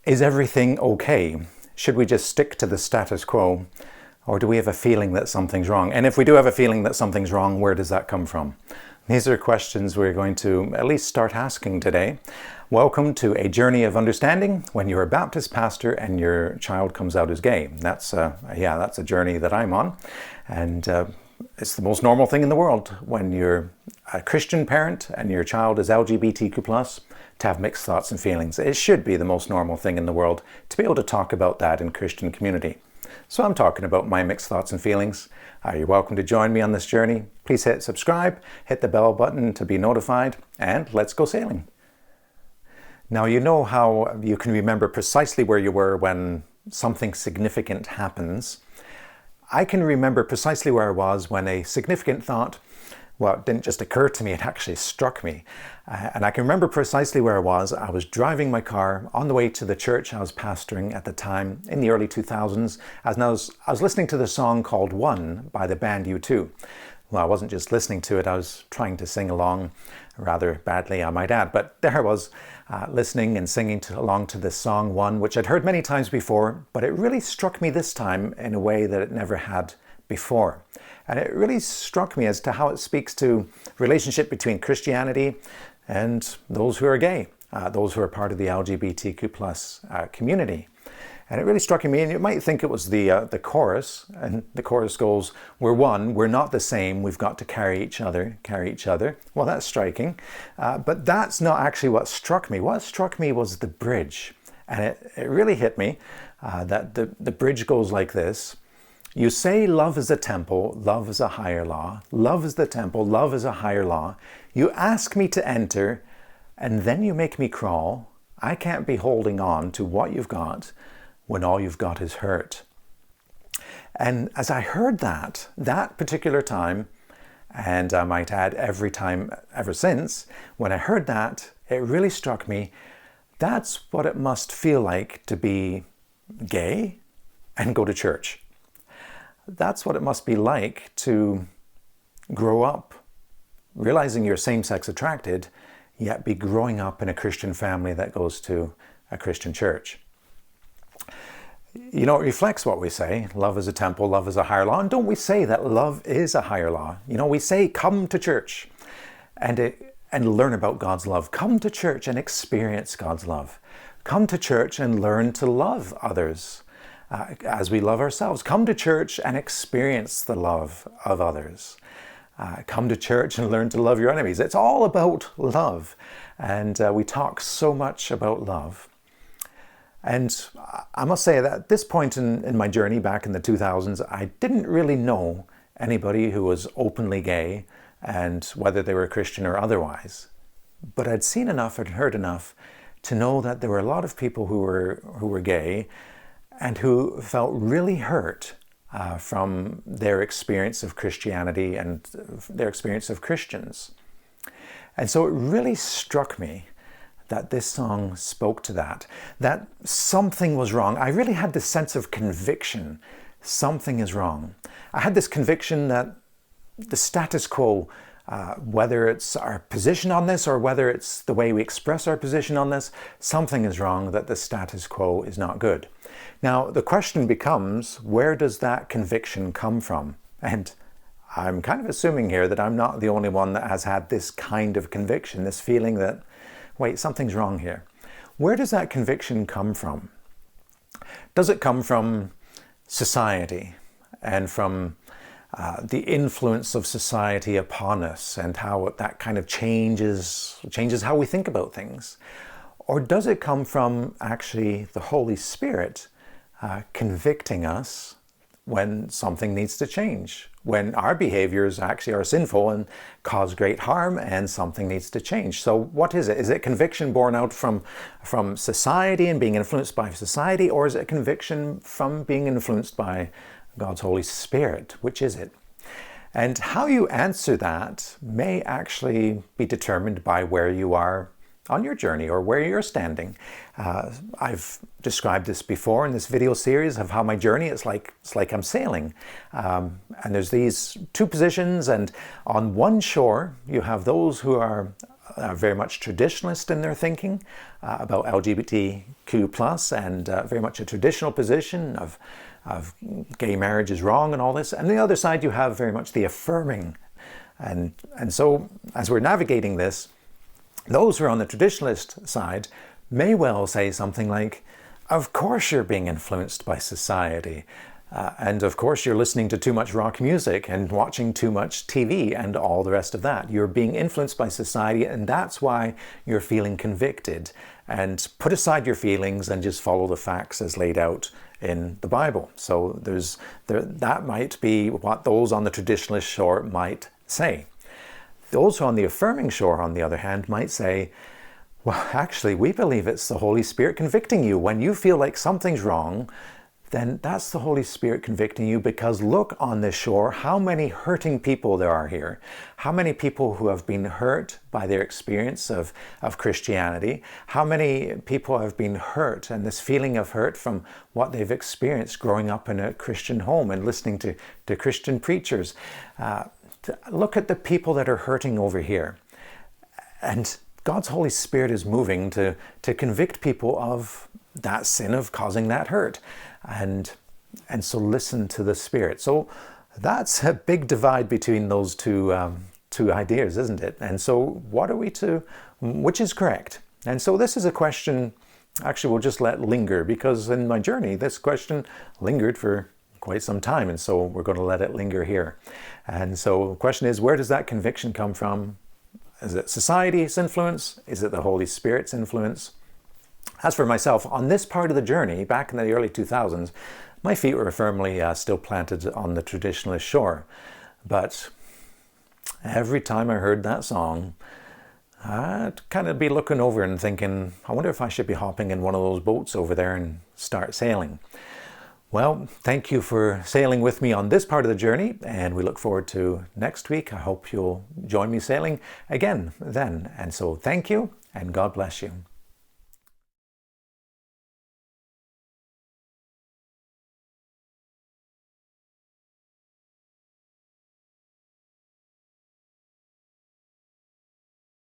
Is everything okay? Should we just stick to the status quo? Or do we have a feeling that something's wrong? And if we do have a feeling that something's wrong, where does that come from? These are questions we're going to at least start asking today. Welcome to a journey of understanding when you're a Baptist pastor and your child comes out as gay. That's a journey that I'm on. And it's the most normal thing in the world when you're a Christian parent and your child is LGBTQ+, to have mixed thoughts and feelings. It should be the most normal thing in the world to be able to talk about that in Christian community. So I'm talking about my mixed thoughts and feelings. You're welcome to join me on this journey. Please hit subscribe, hit the bell button to be notified, and let's go sailing. Now, you know how you can remember precisely where you were when something significant happens. I can remember precisely where I was when a significant thought, well, it didn't just occur to me, it actually struck me. And I can remember precisely where I was. I was driving my car on the way to the church I was pastoring at the time in the early 2000s. I was listening to the song called One by the band U2. Well, I wasn't just listening to it, I was trying to sing along, rather badly, I might add. But there I was, listening and singing along to this song One, which I'd heard many times before, but it really struck me this time in a way that it never had before. And it really struck me as to how it speaks to relationship between Christianity and those who are gay, those who are part of the LGBTQ+ community. And it really struck me, and you might think it was the chorus, and the chorus goes, "We're one, we're not the same, we've got to carry each other. Well, that's striking, but that's not actually what struck me. What struck me was the bridge, and it really hit me that the bridge goes like this. You say love is a temple, love is a higher law. Love is the temple, love is a higher law. You ask me to enter, and then you make me crawl. I can't be holding on to what you've got when all you've got is hurt." And as I heard that particular time, and I might add every time ever since, when I heard that, it really struck me, that's what it must feel like to be gay and go to church. That's what it must be like to grow up realizing you're same-sex attracted, yet be growing up in a Christian family that goes to a Christian church. You know, it reflects what we say. Love is a temple, love is a higher law. And don't we say that love is a higher law? You know, we say come to church and learn about God's love. Come to church and experience God's love. Come to church and learn to love others as we love ourselves. Come to church and experience the love of others. Come to church and learn to love your enemies. It's all about love. And we talk so much about love. And I must say that at this point in my journey back in the 2000s, I didn't really know anybody who was openly gay, and whether they were Christian or otherwise. But I'd seen enough and heard enough to know that there were a lot of people who were gay and who felt really hurt from their experience of Christianity and their experience of Christians. And so it really struck me that this song spoke to that something was wrong. I really had this sense of conviction. Something is wrong. I had this conviction that the status quo, whether it's our position on this or whether it's the way we express our position on this, something is wrong, that the status quo is not good. Now, the question becomes, where does that conviction come from? And I'm kind of assuming here that I'm not the only one that has had this kind of conviction, this feeling that, wait, something's wrong here. Where does that conviction come from? Does it come from society and from the influence of society upon us and how that kind of changes how we think about things? Or does it come from actually the Holy Spirit convicting us when something needs to change, when our behaviors actually are sinful and cause great harm and something needs to change? So what is it? Is it conviction born out from society and being influenced by society, or is it conviction from being influenced by God's Holy Spirit? Which is it? And how you answer that may actually be determined by where you are on your journey or where you're standing. I've described this before in this video series of how my journey is like I'm sailing. And there's these two positions, and on one shore you have those who are very much traditionalist in their thinking about LGBTQ+, and very much a traditional position of gay marriage is wrong and all this. And the other side, you have very much the affirming. And so as we're navigating this, those who are on the traditionalist side may well say something like, of course you're being influenced by society. And of course you're listening to too much rock music and watching too much TV and all the rest of that. You're being influenced by society, and that's why you're feeling convicted. And put aside your feelings and just follow the facts as laid out in the Bible. So that might be what those on the traditionalist shore might say. Those on the affirming shore, on the other hand, might say, well, actually, we believe it's the Holy Spirit convicting you. When you feel like something's wrong, then that's the Holy Spirit convicting you, because look on this shore, how many hurting people there are here. How many people who have been hurt by their experience of Christianity. How many people have been hurt, and this feeling of hurt from what they've experienced growing up in a Christian home and listening to Christian preachers. Look at the people that are hurting over here. And God's Holy Spirit is moving to convict people of that sin of causing that hurt. And so listen to the Spirit. So that's a big divide between those two ideas, isn't it? And so what are we to, which is correct? And so this is a question, actually we'll just let linger, because in my journey this question lingered for quite some time, and so we're going to let it linger here. And so the question is, where does that conviction come from? Is it society's influence? Is it the Holy Spirit's influence? As for myself, on this part of the journey, back in the early 2000s, my feet were firmly still planted on the traditionalist shore. But every time I heard that song, I'd kind of be looking over and thinking, I wonder if I should be hopping in one of those boats over there and start sailing. Well, thank you for sailing with me on this part of the journey, and we look forward to next week. I hope you'll join me sailing again then. And so thank you, and God bless you.